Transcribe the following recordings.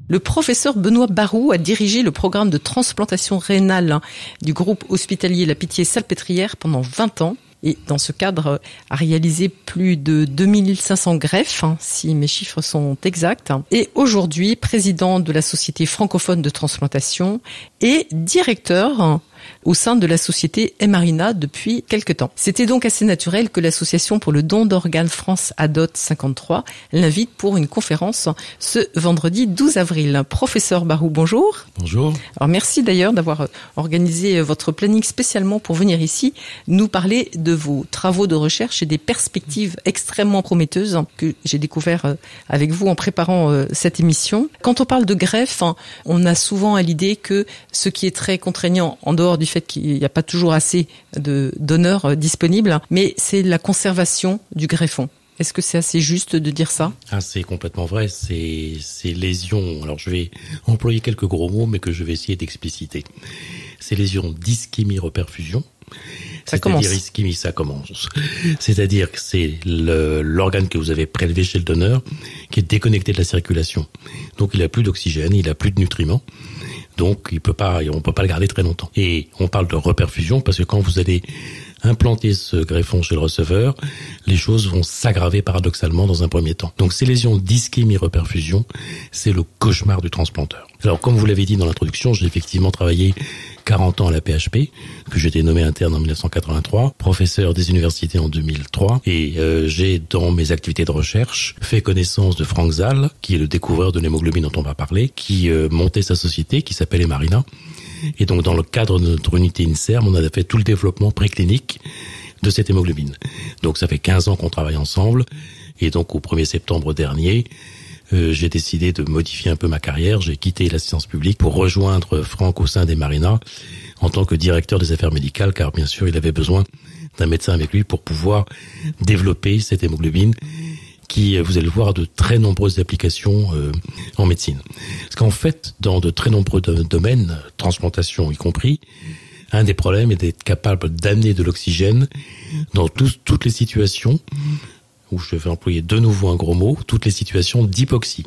Le professeur Benoît Barou a dirigé le programme de transplantation rénale du groupe hospitalier La Pitié-Salpêtrière pendant 20 ans. Et dans ce cadre, a réalisé plus de 2500 greffes, si mes chiffres sont exacts. Et aujourd'hui, président de la Société francophone de transplantation et directeur au sein de la société Emarina depuis quelque temps. C'était donc assez naturel que l'association pour le don d'organes France ADOT 53 l'invite pour une conférence ce vendredi 12 avril. Professeur Barou, bonjour. Bonjour. Alors merci d'ailleurs d'avoir organisé votre planning spécialement pour venir ici nous parler de vos travaux de recherche et des perspectives extrêmement prometteuses que j'ai découvert avec vous en préparant cette émission. Quand on parle de greffe, on a souvent à l'idée que ce qui est très contraignant, en dehors du fait qu'il n'y a pas toujours assez de donneurs disponibles, mais c'est la conservation du greffon. Est-ce que c'est assez juste de dire ça ? C'est complètement vrai. Ces lésions, alors je vais employer quelques gros mots, mais que je vais essayer d'expliciter. Ces lésions d'ischémie-reperfusion, c'est-à-dire ischémie, ça commence. C'est-à-dire que c'est l'organe que vous avez prélevé chez le donneur qui est déconnecté de la circulation. Donc il n'a plus d'oxygène, il n'a plus de nutriments. Donc on peut pas le garder très longtemps. Et on parle de reperfusion parce que quand vous allez implanter ce greffon chez le receveur, les choses vont s'aggraver paradoxalement dans un premier temps. Donc ces lésions d'ischémie-reperfusion, c'est le cauchemar du transplanteur. Alors comme vous l'avez dit dans l'introduction, j'ai effectivement travaillé 40 ans à la PHP, que j'ai été nommé interne en 1983, professeur des universités en 2003, et j'ai dans mes activités de recherche fait connaissance de Frank Zal, qui est le découvreur de l'hémoglobine dont on va parler, qui montait sa société qui s'appelle Emarina. Et donc dans le cadre de notre unité INSERM, on a fait tout le développement préclinique de cette hémoglobine. Donc ça fait 15 ans qu'on travaille ensemble, et donc au 1er septembre dernier, j'ai décidé de modifier un peu ma carrière. J'ai quitté l'assistance publique pour rejoindre Franck au sein d'Emarina en tant que directeur des affaires médicales, car bien sûr il avait besoin d'un médecin avec lui pour pouvoir développer cette hémoglobine qui, vous allez le voir, a de très nombreuses applications en médecine. Parce qu'en fait, dans de très nombreux domaines, transplantation y compris, un des problèmes est d'être capable d'amener de l'oxygène dans toutes les situations, où je vais employer de nouveau un gros mot, toutes les situations d'hypoxie.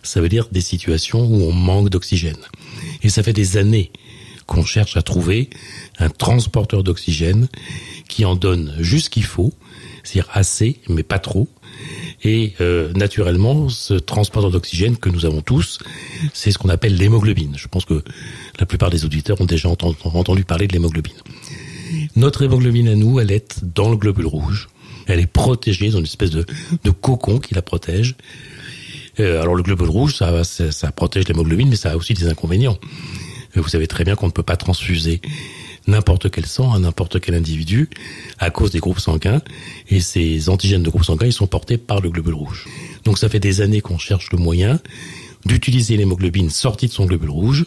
Ça veut dire des situations où on manque d'oxygène. Et ça fait des années qu'on cherche à trouver un transporteur d'oxygène qui en donne juste ce qu'il faut, c'est-à-dire assez, mais pas trop. Et naturellement, ce transporteur d'oxygène que nous avons tous, c'est ce qu'on appelle l'hémoglobine. Je pense que la plupart des auditeurs ont déjà entendu parler de l'hémoglobine. Notre hémoglobine à nous, elle est dans le globule rouge. Elle est protégée dans une espèce de cocon qui la protège. Alors le globule rouge, ça protège l'hémoglobine, mais ça a aussi des inconvénients. Vous savez très bien qu'on ne peut pas transfuser n'importe quel sang à n'importe quel individu à cause des groupes sanguins. Et ces antigènes de groupes sanguins, ils sont portés par le globule rouge. Donc ça fait des années qu'on cherche le moyen d'utiliser l'hémoglobine sortie de son globule rouge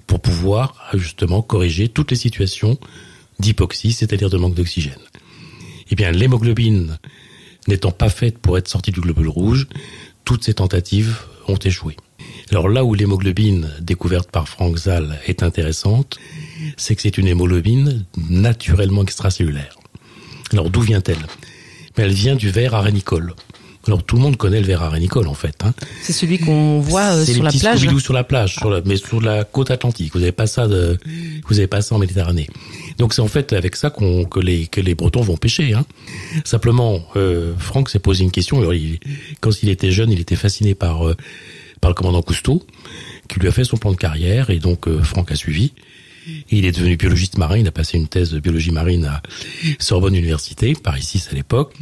pour pouvoir justement corriger toutes les situations d'hypoxie, c'est-à-dire de manque d'oxygène. Eh bien, l'hémoglobine n'étant pas faite pour être sortie du globule rouge, toutes ces tentatives ont échoué. Alors là où l'hémoglobine découverte par Frank Zal est intéressante, c'est que c'est une hémoglobine naturellement extracellulaire. Alors d'où vient-elle ? Elle vient du ver arénicole. Alors tout le monde connaît le ver arénicole en fait. C'est celui qu'on voit sur la plage. C'est les petits sur la plage, mais sur la côte atlantique. Vous n'avez pas ça en Méditerranée. Donc c'est en fait avec ça que les Bretons vont pêcher. Simplement, Franck s'est posé une question. Alors, quand il était jeune, il était fasciné par le commandant Cousteau, qui lui a fait son plan de carrière, et donc Franck a suivi. Et il est devenu biologiste marin, il a passé une thèse de biologie marine à Sorbonne Université, Paris 6 à l'époque,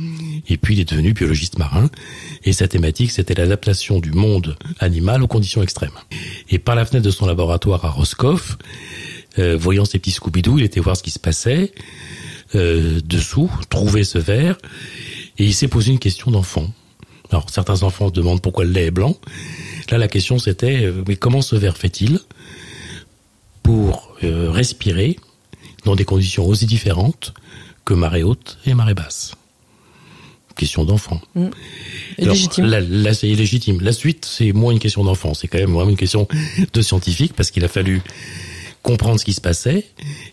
et puis il est devenu biologiste marin, et sa thématique c'était l'adaptation du monde animal aux conditions extrêmes. Et par la fenêtre de son laboratoire à Roscoff, voyant ces petits Scooby-Doo, il était voir ce qui se passait dessous, trouver ce ver, et il s'est posé une question d'enfant. Alors certains enfants se demandent pourquoi le lait est blanc. Là la question c'était, mais comment ce ver fait-il pour respirer dans des conditions aussi différentes que marée haute et marée basse. Question d'enfant. Légitime. Là, c'est légitime. La suite, c'est moins une question d'enfant. C'est quand même vraiment une question de scientifique, parce qu'il a fallu comprendre ce qui se passait,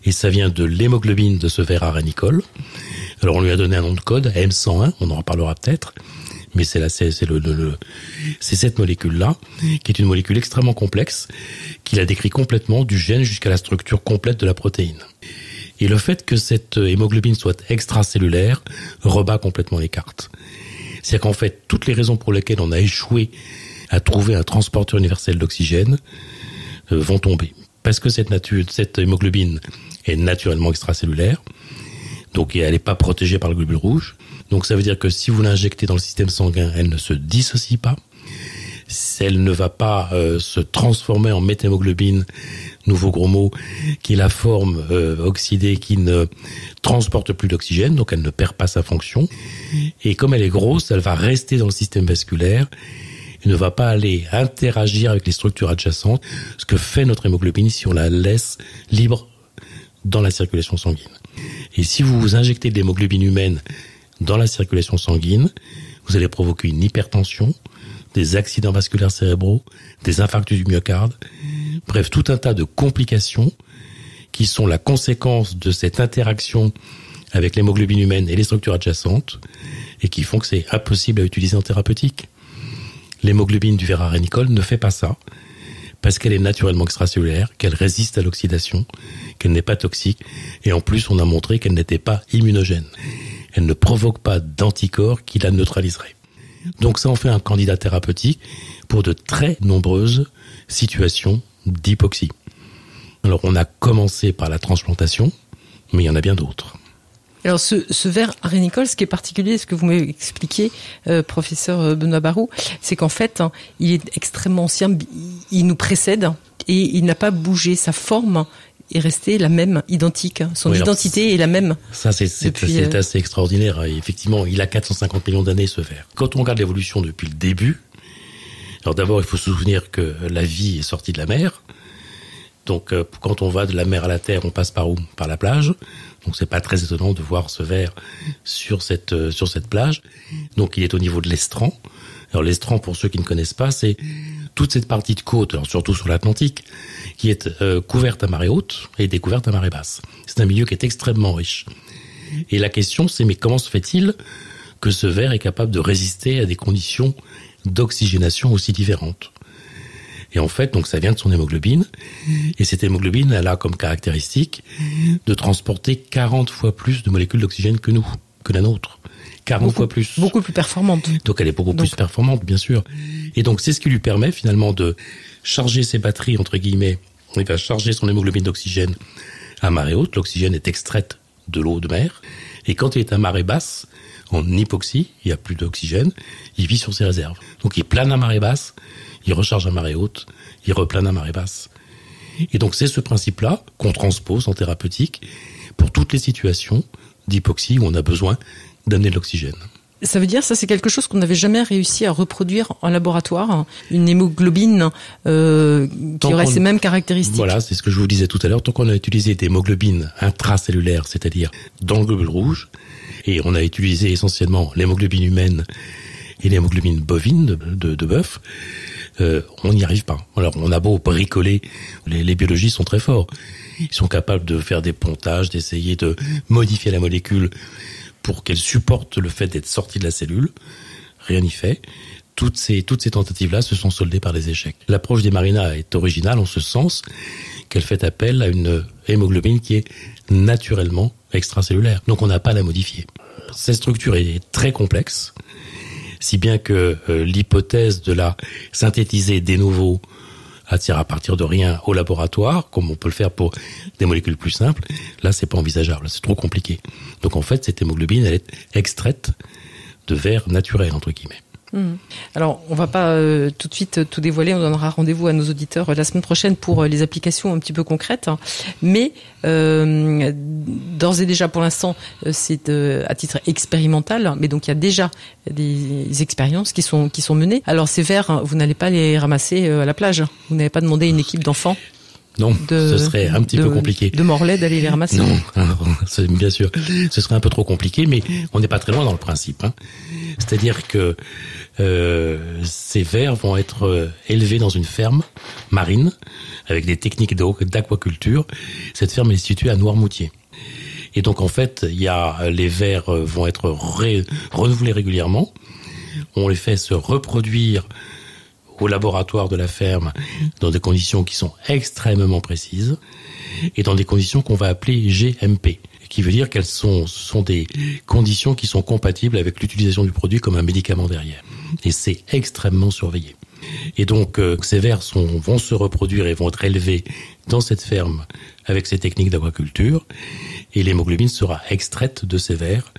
et ça vient de l'hémoglobine de ce ver arénicole. Alors, on lui a donné un nom de code, M101, on en reparlera peut-être, Mais c'est cette molécule-là, qui est une molécule extrêmement complexe, qui la décrit complètement du gène jusqu'à la structure complète de la protéine. Et le fait que cette hémoglobine soit extracellulaire rebat complètement les cartes. C'est-à-dire qu'en fait, toutes les raisons pour lesquelles on a échoué à trouver un transporteur universel d'oxygène vont tomber. Parce que cette hémoglobine est naturellement extracellulaire, donc elle n'est pas protégée par le globule rouge. Donc ça veut dire que si vous l'injectez dans le système sanguin, elle ne se dissocie pas. Elle ne va pas se transformer en méthémoglobine, nouveau gros mot, qui est la forme oxydée qui ne transporte plus d'oxygène, donc elle ne perd pas sa fonction. Et comme elle est grosse, elle va rester dans le système vasculaire et ne va pas aller interagir avec les structures adjacentes, ce que fait notre hémoglobine si on la laisse libre dans la circulation sanguine. Et si vous injectez de l'hémoglobine humaine dans la circulation sanguine, vous allez provoquer une hypertension, des accidents vasculaires cérébraux, des infarctus du myocarde, bref, tout un tas de complications qui sont la conséquence de cette interaction avec l'hémoglobine humaine et les structures adjacentes et qui font que c'est impossible à utiliser en thérapeutique. L'hémoglobine du ver arénicole ne fait pas ça parce qu'elle est naturellement extracellulaire, qu'elle résiste à l'oxydation, qu'elle n'est pas toxique et en plus on a montré qu'elle n'était pas immunogène. Elle ne provoque pas d'anticorps qui la neutraliseraient. Donc ça en fait un candidat thérapeutique pour de très nombreuses situations d'hypoxie. Alors on a commencé par la transplantation, mais il y en a bien d'autres. Alors ce ver arénicole, ce qui est particulier, ce que vous m'avez expliqué, professeur Benoît Barroux, c'est qu'en fait, il est extrêmement ancien, il nous précède et il n'a pas bougé. Sa forme est restée la même, identique. Son identité est la même. Ça, c'est assez extraordinaire. Et effectivement, il a 450 millions d'années, ce ver. Quand on regarde l'évolution depuis le début, alors d'abord, il faut se souvenir que la vie est sortie de la mer. Donc, quand on va de la mer à la terre, on passe par où? Par la plage. Donc, c'est pas très étonnant de voir ce ver sur cette plage. Donc, il est au niveau de l'estran. Alors, l'estran, pour ceux qui ne connaissent pas, c'est toute cette partie de côte, alors surtout sur l'Atlantique, qui est couverte à marée haute et découverte à marée basse. C'est un milieu qui est extrêmement riche. Et la question, c'est mais comment se fait-il que ce ver est capable de résister à des conditions d'oxygénation aussi différentes? Et en fait, donc ça vient de son hémoglobine. Et cette hémoglobine, elle a comme caractéristique de transporter 40 fois plus de molécules d'oxygène que nous, que la nôtre. 40 fois plus. Beaucoup plus performante. Donc elle est beaucoup plus performante, bien sûr. Et donc c'est ce qui lui permet finalement de charger ses batteries, entre guillemets. Il va charger son hémoglobine d'oxygène à marée haute. L'oxygène est extraite de l'eau de mer. Et quand il est à marée basse, en hypoxie, il n'y a plus d'oxygène, il vit sur ses réserves. Donc il plane à marée basse, il recharge à marée haute, il replane à marée basse. Et donc c'est ce principe-là qu'on transpose en thérapeutique pour toutes les situations d'hypoxie où on a besoin d'amener de l'oxygène. Ça veut dire, ça c'est quelque chose qu'on n'avait jamais réussi à reproduire en laboratoire, une hémoglobine qui aurait ces mêmes caractéristiques. Voilà, c'est ce que je vous disais tout à l'heure. Tant qu'on a utilisé des hémoglobines intracellulaires, c'est-à-dire dans le globule rouge, et on a utilisé essentiellement l'hémoglobine humaine et l'hémoglobine bovine de bœuf, on n'y arrive pas. Alors on a beau bricoler, les biologistes sont très forts. Ils sont capables de faire des pontages, d'essayer de modifier la molécule pour qu'elle supporte le fait d'être sortie de la cellule. Rien n'y fait. Toutes ces tentatives-là se sont soldées par des échecs. L'approche des Marina est originale en ce sens qu'elle fait appel à une hémoglobine qui est naturellement extracellulaire. Donc on n'a pas à la modifier. Cette structure est très complexe, si bien que l'hypothèse de la synthétiser de novo à partir de rien au laboratoire, comme on peut le faire pour des molécules plus simples, là c'est pas envisageable, c'est trop compliqué. Donc en fait cette hémoglobine elle est extraite de ver naturel entre guillemets. Alors, on va pas tout de suite tout dévoiler, on donnera rendez-vous à nos auditeurs la semaine prochaine pour les applications un petit peu concrètes, mais d'ores et déjà pour l'instant c'est à titre expérimental, mais donc il y a déjà des expériences qui sont menées. Alors ces vers, vous n'allez pas les ramasser à la plage, vous n'avez pas demandé à une équipe d'enfants? Non, ce serait un petit peu compliqué. De Morlaix d'aller les ramasser. Non, bien sûr, ce serait un peu trop compliqué, mais on n'est pas très loin dans le principe. C'est-à-dire que ces vers vont être élevés dans une ferme marine avec des techniques d'aquaculture. Cette ferme est située à Noirmoutier. Et donc en fait, les vers vont être renouvelés régulièrement. on les fait se reproduire au laboratoire de la ferme dans des conditions qui sont extrêmement précises et dans des conditions qu'on va appeler GMP, qui veut dire ce sont des conditions qui sont compatibles avec l'utilisation du produit comme un médicament derrière. Et c'est extrêmement surveillé. Et donc, ces vers vont se reproduire et vont être élevés dans cette ferme avec ces techniques d'aquaculture. Et l'hémoglobine sera extraite de ces vers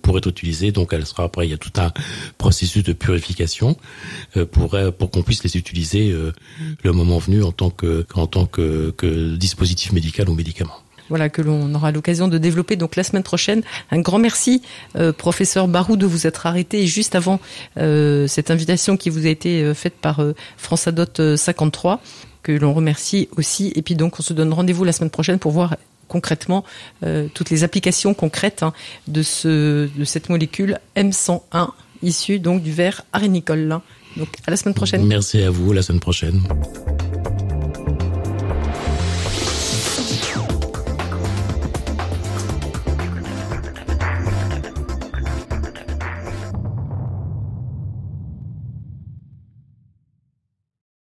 pour être utilisée. Donc, après, il y a tout un processus de purification pour qu'on puisse les utiliser le moment venu en tant que dispositif médical ou médicament. Voilà, que l'on aura l'occasion de développer donc la semaine prochaine. Un grand merci, professeur Barou, de vous être arrêté juste avant cette invitation qui vous a été faite par France Adot 53, que l'on remercie aussi. Et puis donc, on se donne rendez-vous la semaine prochaine pour voir concrètement toutes les applications concrètes de cette molécule M101 issue donc du ver arénicole. Donc, à la semaine prochaine. Merci à vous, la semaine prochaine.